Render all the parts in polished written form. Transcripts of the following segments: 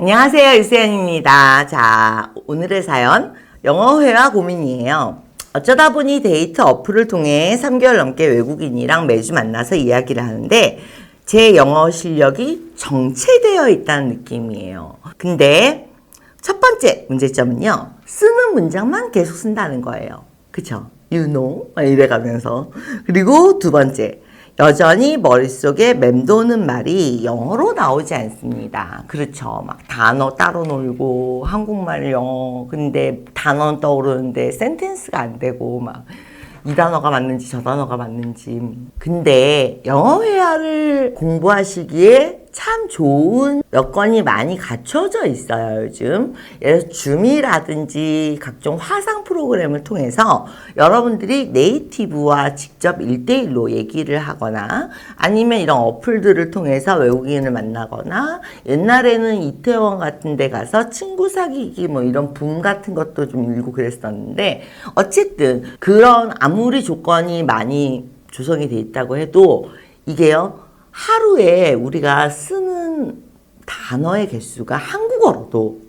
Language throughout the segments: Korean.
안녕하세요, 유세연입니다. 자, 오늘의 사연, 영어회화 고민이에요. 어쩌다 보니 데이트 어플을 통해 3개월 넘게 외국인이랑 매주 만나서 이야기를 하는데 제 영어 실력이 정체되어 있다는 느낌이에요. 근데 첫 번째 문제점은요, 쓰는 문장만 계속 쓴다는 거예요. 그쵸? You know? 이래가면서. 그리고 두 번째, 여전히 머릿속에 맴도는 말이 영어로 나오지 않습니다. 그렇죠. 막 단어 따로 놀고 한국말 영어 근데 단어는 떠오르는데 센텐스가 안 되고 막 이 단어가 맞는지 저 단어가 맞는지. 근데 영어 회화를 공부하시기에 참 좋은 여건이 많이 갖춰져 있어요, 요즘. 예를 들어서 줌이라든지 각종 화상 프로그램을 통해서 여러분들이 네이티브와 직접 1대1로 얘기를 하거나 아니면 이런 어플들을 통해서 외국인을 만나거나 옛날에는 이태원 같은 데 가서 친구 사귀기 뭐 이런 붐 같은 것도 좀 일고 그랬었는데 어쨌든 그런 아무리 조건이 많이 조성이 돼 있다고 해도 이게요, 하루에 우리가 쓰는 단어의 개수가 한국어로도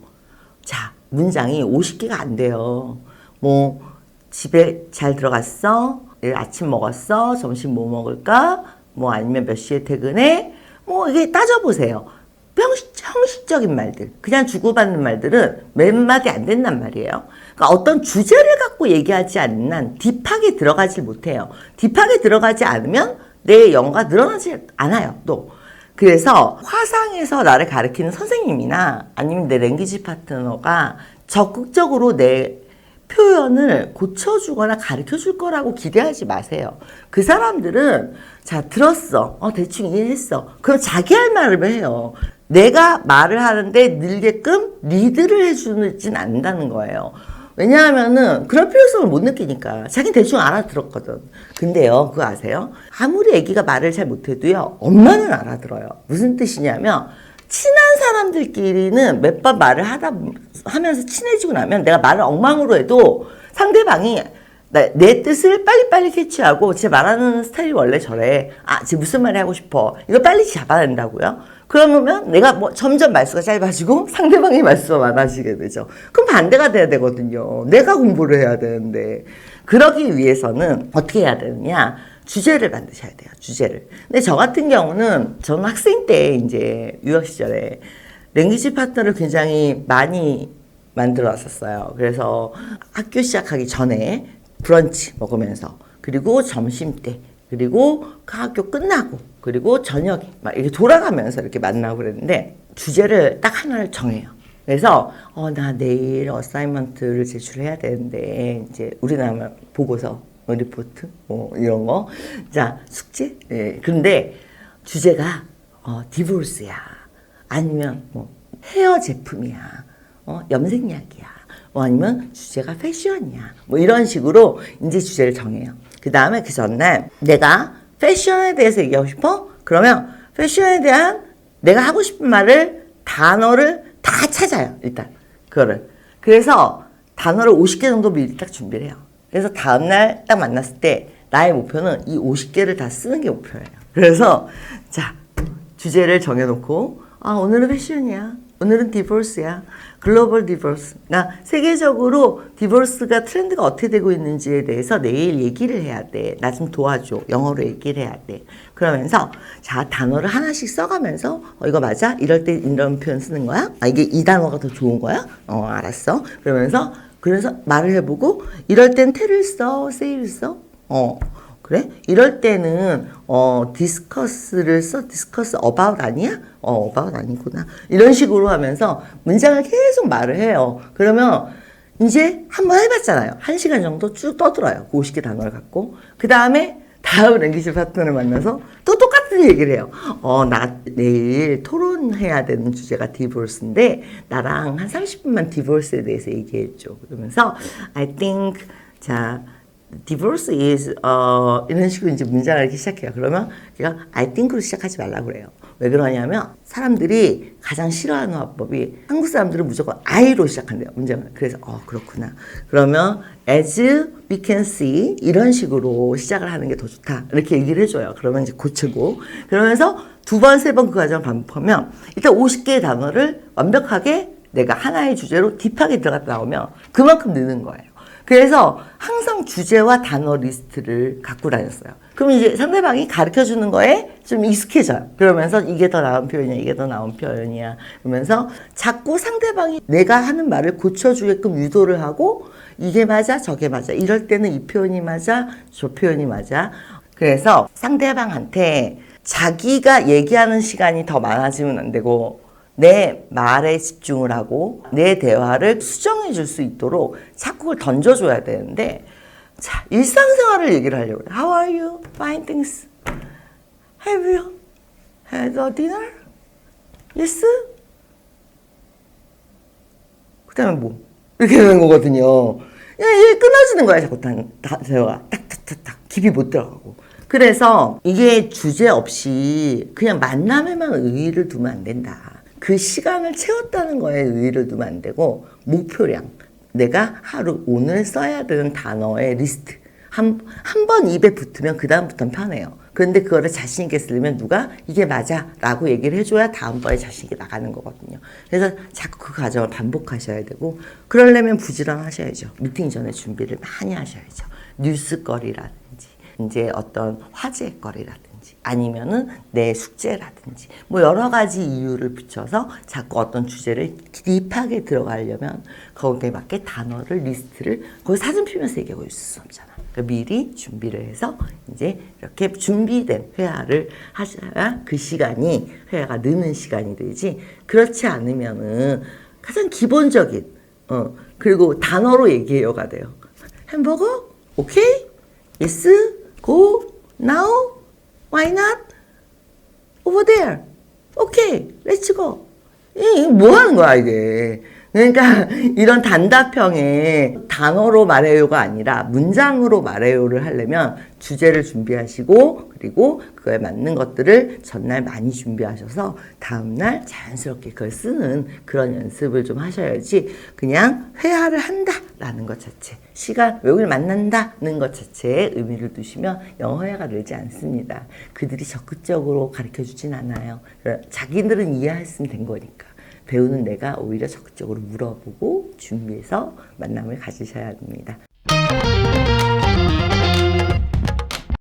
자, 문장이 50개가 안 돼요. 뭐 집에 잘 들어갔어? 내일 아침 먹었어? 점심 뭐 먹을까? 뭐 아니면 몇 시에 퇴근해? 뭐 이게 따져보세요. 형식적인 말들, 그냥 주고받는 말들은 몇 마디 안 된단 말이에요. 그러니까 어떤 주제를 갖고 얘기하지 않는 한 딥하게 들어가지 못해요. 딥하게 들어가지 않으면 내 영어가 늘어나지 않아요, 또. 그래서 화상에서 나를 가르치는 선생님이나 아니면 내 랭귀지 파트너가 적극적으로 내 표현을 고쳐주거나 가르쳐줄 거라고 기대하지 마세요. 그 사람들은 자, 들었어. 대충 이해했어. 그럼 자기 할 말을 해요. 내가 말을 하는데 늘게끔 리드를 해주진 않는다는 거예요. 왜냐하면은 그런 필요성을 못 느끼니까. 자기는 대충 알아들었거든. 근데요, 그거 아세요? 아무리 애기가 말을 잘 못해도요, 엄마는 알아들어요. 무슨 뜻이냐면 친한 사람들끼리는 몇 번 말을 하면서 친해지고 나면 내가 말을 엉망으로 해도 상대방이 내 뜻을 빨리빨리 캐치하고 제 말하는 스타일이 원래 저래. 쟤 무슨 말이 하고 싶어. 이거 빨리 잡아낸다고요. 그러면 내가 뭐 점점 말수가 짧아지고 상대방이 말수가 많아지게 되죠. 그럼 반대가 돼야 되거든요. 내가 공부를 해야 되는데. 그러기 위해서는 어떻게 해야 되느냐. 주제를 만드셔야 돼요. 주제를. 근데 저 같은 경우는 저는 학생 때 이제 유학 시절에 랭귀지 파트너를 굉장히 많이 만들어 왔었어요. 그래서 학교 시작하기 전에 브런치 먹으면서 그리고 점심때 그리고 그 학교 끝나고 그리고 저녁에 막 이렇게 돌아가면서 이렇게 만나고 그랬는데 주제를 딱 하나를 정해요. 그래서 나 내일 어사이먼트를 제출해야 되는데 이제 우리나라 보고서 리포트 뭐 이런 거. 자, 숙제. 예. 그런데 주제가 디볼스야. 아니면 뭐 헤어 제품이야. 염색약이야. 뭐 아니면 주제가 패션이야. 뭐 이런 식으로 이제 주제를 정해요. 그 다음에 그 전날 내가 패션에 대해서 얘기하고 싶어? 그러면 패션에 대한 내가 하고 싶은 말을 단어를 다 찾아요. 일단 그거를. 그래서 단어를 50개 정도 미리 딱 준비를 해요. 그래서 다음날 딱 만났을 때 나의 목표는 이 50개를 다 쓰는 게 목표예요. 그래서 자, 주제를 정해놓고 오늘은 패션이야. 오늘은 디볼스야. 글로벌 디볼스. 그러니까 세계적으로 디볼스가 트렌드가 어떻게 되고 있는지에 대해서 내일 얘기를 해야 돼. 나 좀 도와줘. 영어로 얘기를 해야 돼. 그러면서 자, 단어를 하나씩 써가면서 이거 맞아? 이럴 때 이런 표현 쓰는 거야? 이게 이 단어가 더 좋은 거야? 알았어. 그러면서 그래서 말을 해보고 이럴 땐 테를 써, say를 써? 그래? 이럴 때는 discuss를 써? discuss about 아니야? about 아니구나. 이런 식으로 하면서 문장을 계속 말을 해요. 그러면 이제 한번 해봤잖아요. 1시간 정도 쭉 떠들어요. 그 50개 단어를 갖고. 그 다음에 다음 랭귀지 파트너를 만나서 또 똑같은 얘기를 해요. 나 내일 토론해야 되는 주제가 디볼스인데 나랑 한 30분만 디볼스에 대해서 얘기해줘. 그러면서 I think 자, divorce is 이런 식으로 이제 문장을 이렇게 시작해요. 그러면 제가 I think로 시작하지 말라고 그래요. 왜 그러냐면 사람들이 가장 싫어하는 화법이 한국 사람들은 무조건 I로 시작한대요. 문장을. 그래서 그렇구나. 그러면 as we can see 이런 식으로 시작을 하는 게 더 좋다. 이렇게 얘기를 해줘요. 그러면 이제 고치고 그러면서 두 번, 세 번 그 과정을 반복하면 일단 50개의 단어를 완벽하게 내가 하나의 주제로 딥하게 들어갔다 나오면 그만큼 느는 거예요. 그래서 항상 주제와 단어 리스트를 갖고 다녔어요. 그럼 이제 상대방이 가르쳐 주는 거에 좀 익숙해져요. 그러면서 이게 더 나은 표현이야, 이게 더 나은 표현이야. 그러면서 자꾸 상대방이 내가 하는 말을 고쳐주게끔 유도를 하고 이게 맞아, 저게 맞아. 이럴 때는 이 표현이 맞아, 저 표현이 맞아. 그래서 상대방한테 자기가 얘기하는 시간이 더 많아지면 안 되고 내 말에 집중을 하고 내 대화를 수정해 줄 수 있도록 자꾸 그걸 던져줘야 되는데 자, 일상생활을 얘기를 하려고 해요. How are you? Fine, thanks. Have you had a dinner? Yes? 그 다음에 뭐? 이렇게 되는 거거든요. 이게 끊어지는 거야, 자꾸 대화가. 딱딱딱딱. 깊이 못 들어가고. 그래서 이게 주제 없이 그냥 만남에만 의의를 두면 안 된다. 그 시간을 채웠다는 거에 의의를 두면 안 되고 목표량. 내가 하루 오늘 써야 되는 단어의 리스트. 한 번 입에 붙으면 그 다음부터는 편해요. 그런데 그거를 자신 있게 쓰려면 누가 이게 맞아 라고 얘기를 해줘야 다음번에 자신 있게 나가는 거거든요. 그래서 자꾸 그 과정을 반복하셔야 되고 그러려면 부지런하셔야죠. 미팅 전에 준비를 많이 하셔야죠. 뉴스거리라든지 이제 어떤 화제거리라든지 아니면은 내 숙제라든지 뭐 여러 가지 이유를 붙여서 자꾸 어떤 주제를 딥하게 들어가려면 거기에 맞게 단어를 리스트를 거기 사진 피면서 얘기하고 있을 수 없잖아. 그러니까 미리 준비를 해서 이제 이렇게 준비된 회화를 하셔야 그 시간이 회화가 느는 시간이 되지. 그렇지 않으면은 가장 기본적인 그리고 단어로 얘기해요가 돼요. 햄버거? 오케이? Yes? Go? Now? Why not? Over there. Okay, let's go. 이게 뭐 하는 거야, 이게. 그러니까 이런 단답형의 단어로 말해요가 아니라 문장으로 말해요를 하려면 주제를 준비하시고 그리고 그거에 맞는 것들을 전날 많이 준비하셔서 다음날 자연스럽게 그걸 쓰는 그런 연습을 좀 하셔야지 그냥 회화를 한다라는 것 자체 시간, 외국인을 만난다는 것 자체에 의미를 두시면 영어 회화가 늘지 않습니다. 그들이 적극적으로 가르쳐주진 않아요. 자기들은 이해했으면 된 거니까. 배우는 내가 오히려 적극적으로 물어보고 준비해서 만남을 가지셔야 합니다.